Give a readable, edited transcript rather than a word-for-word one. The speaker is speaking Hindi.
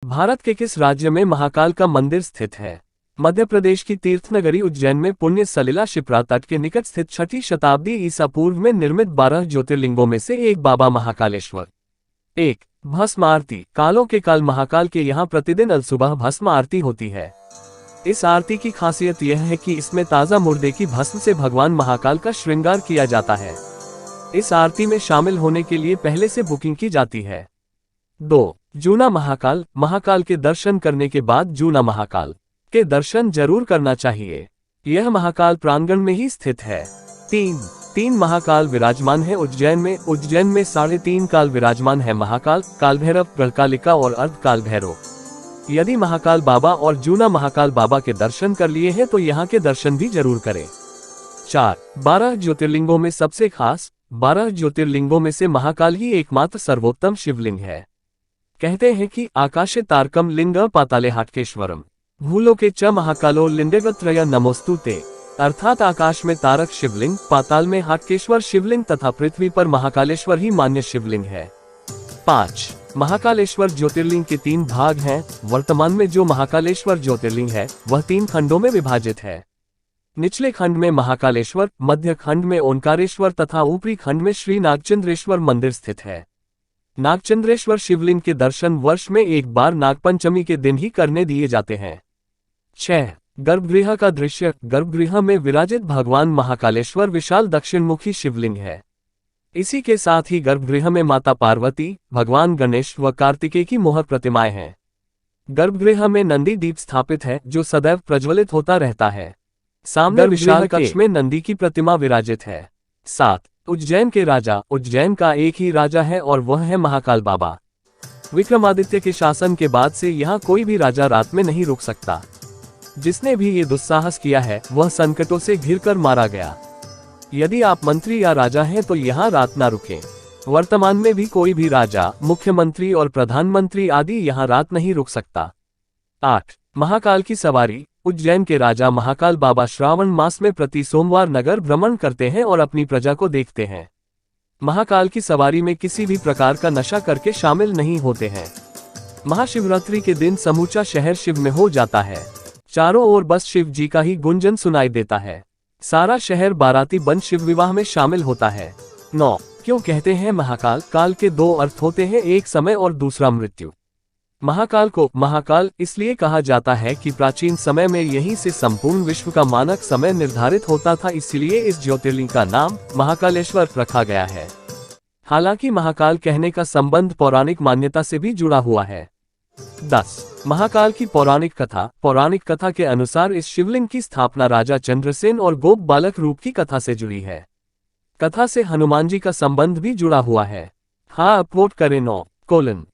भारत के किस राज्य में महाकाल का मंदिर स्थित है? मध्य प्रदेश की तीर्थनगरी उज्जैन में पुण्य सलिला शिप्रा तट के निकट स्थित 6ठी शताब्दी ईसा पूर्व में निर्मित 12 ज्योतिर्लिंगों में से एक बाबा महाकालेश्वर। 1. भस्म आरती। कालों के काल महाकाल के यहाँ प्रतिदिन अलसुबह भस्म आरती होती है। इस आरती की खासियत यह है कि इसमें ताज़ा मुर्दे की भस्म से भगवान महाकाल का श्रृंगार किया जाता है। इस आरती में शामिल होने के लिए पहले से बुकिंग की जाती है। 2. जूना महाकाल। महाकाल के दर्शन करने के बाद जूना महाकाल के दर्शन जरूर करना चाहिए। यह महाकाल प्रांगण में ही स्थित है। 3 महाकाल विराजमान है उज्जैन में। उज्जैन में 3.5 काल विराजमान है महाकाल, कालभैरव, प्रलकालिका और अर्धकाल भैरव। यदि महाकाल बाबा और जूना महाकाल बाबा के दर्शन कर लिए हैं तो यहाँ के दर्शन भी जरूर करें। 4. 12 ज्योतिर्लिंगों में सबसे खास। 12 ज्योतिर्लिंगों में से महाकाल ही एकमात्र सर्वोत्तम शिवलिंग है। कहते हैं कि आकाशे तारकम लिंग पाताले हाटकेश्वरम भूलोके च महाकालो लिंगत्रय नमोस्तुते, अर्थात आकाश में तारक शिवलिंग, पाताल में हाटकेश्वर शिवलिंग तथा पृथ्वी पर महाकालेश्वर ही मान्य शिवलिंग है। 5. महाकालेश्वर ज्योतिर्लिंग के 3 भाग हैं। वर्तमान में जो महाकालेश्वर ज्योतिर्लिंग है वह 3 खंडों में विभाजित है। निचले खंड में महाकालेश्वर, मध्य खंड में ओंकारेश्वर तथा ऊपरी खंड में श्री नागचंद्रेश्वर मंदिर स्थित है। नागचंद्रेश्वर शिवलिंग के दर्शन वर्ष में एक बार नागपंचमी के दिन ही करने दिए जाते हैं। 6. गर्भगृह का दृश्य। गर्भगृह में विराजित भगवान महाकालेश्वर विशाल दक्षिणमुखी शिवलिंग है। इसी के साथ ही गर्भगृह में माता पार्वती, भगवान गणेश व कार्तिकेय की मोहर प्रतिमाएं हैं। गर्भगृह में नंदी दीप स्थापित है जो सदैव प्रज्वलित होता रहता है। सामने विशाल कक्ष में नंदी की प्रतिमा विराजित है। 7. उज्जैन के राजा। उज्जैन का एक ही राजा है और वह है महाकाल बाबा। विक्रमादित्य के शासन के बाद से यहाँ कोई भी राजा रात में नहीं रुक सकता। जिसने भी ये दुस्साहस किया है वह संकटों से घिरकर मारा गया। यदि आप मंत्री या राजा हैं तो यहाँ रात ना रुकें। वर्तमान में भी कोई भी राजा, मुख्यमंत्री और प्रधानमंत्री आदि यहाँ रात नहीं रुक सकता। 8. महाकाल की सवारी। उज्जैन के राजा महाकाल बाबा श्रावण मास में प्रति सोमवार नगर भ्रमण करते हैं और अपनी प्रजा को देखते हैं। महाकाल की सवारी में किसी भी प्रकार का नशा करके शामिल नहीं होते हैं। महाशिवरात्रि के दिन समूचा शहर शिव में हो जाता है। चारों ओर बस शिव जी का ही गुंजन सुनाई देता है। सारा शहर बाराती बन शिव विवाह में शामिल होता है। 9. क्यों कहते हैं महाकाल? काल के 2 अर्थ होते हैं, एक समय और दूसरा मृत्यु। महाकाल को महाकाल इसलिए कहा जाता है कि प्राचीन समय में यहीं से संपूर्ण विश्व का मानक समय निर्धारित होता था, इसलिए इस ज्योतिर्लिंग का नाम महाकालेश्वर रखा गया है। हालांकि महाकाल कहने का संबंध पौराणिक मान्यता से भी जुड़ा हुआ है। 10. महाकाल की पौराणिक कथा। पौराणिक कथा के अनुसार इस शिवलिंग की स्थापना राजा चंद्रसेन और गोप बालक रूप की कथा से जुड़ी है। कथा से हनुमान जी का संबंध भी जुड़ा हुआ है। हाँ, अपवोट करें 9:।